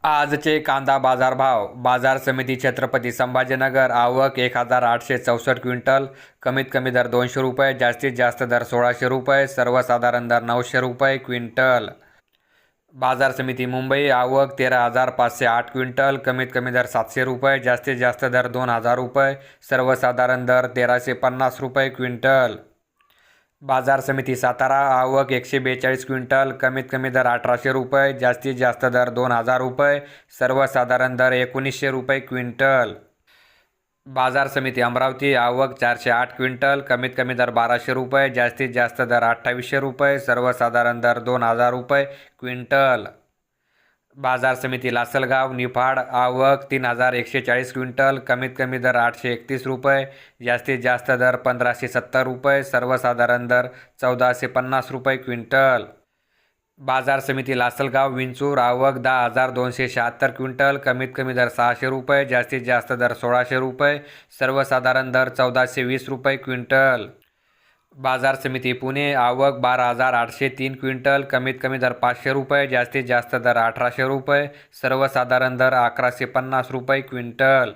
आजचे कांदा बाजारभाव. बाजार समिती छत्रपती संभाजीनगर. आवक 1864 क्विंटल. कमीत कमी दर 200 रुपये, जास्तीत जास्त दर 1600 रुपये, सर्वसाधारण दर 900 रुपये क्विंटल. बाजार समिती मुंबई. आवक 13,508 क्विंटल. कमीत कमी दर 700 रुपये, जास्तीत जास्त दर 2,000 रुपये, सर्वसाधारण दर 1,350 रुपये क्विंटल. बाजार समिती सातारा. आवक 142 क्विंटल. कमीत कमी दर 1,800 रुपये, जास्तीत जास्त दर 2,000 रुपये, सर्वसाधारण दर 1,900 रुपये क्विंटल. बाजार समिती अमरावती. आवक 408 क्विंटल. कमीत कमी दर 1,200 रुपये, जास्तीत जास्त दर 2,800 रुपये, सर्वसाधारण दर 2,000 रुपये क्विंटल. बाजार समिती लासलगाव निफाड. आवक 3,140 क्विंटल. कमीत कमी दर 831 रुपये, जास्तीत जास्त दर 1,570 रुपये, सर्वसाधारण दर 1,450 रुपये क्विंटल. बाजार समिती लासलगाव विंचूर. आवक 10,276 क्विंटल. कमीत कमी दर 600 रुपये, जास्तीत जास्त दर 1,600 रुपये, सर्वसाधारण दर 1,420 रुपये क्विंटल. बाजार समिती पुणे. आवक 12,803 क्विंटल. कमीत कमी दर 500 रुपये, जास्तीत जास्त दर 1,800 रुपये, सर्वसाधारण दर 1,150 रुपये क्विंटल.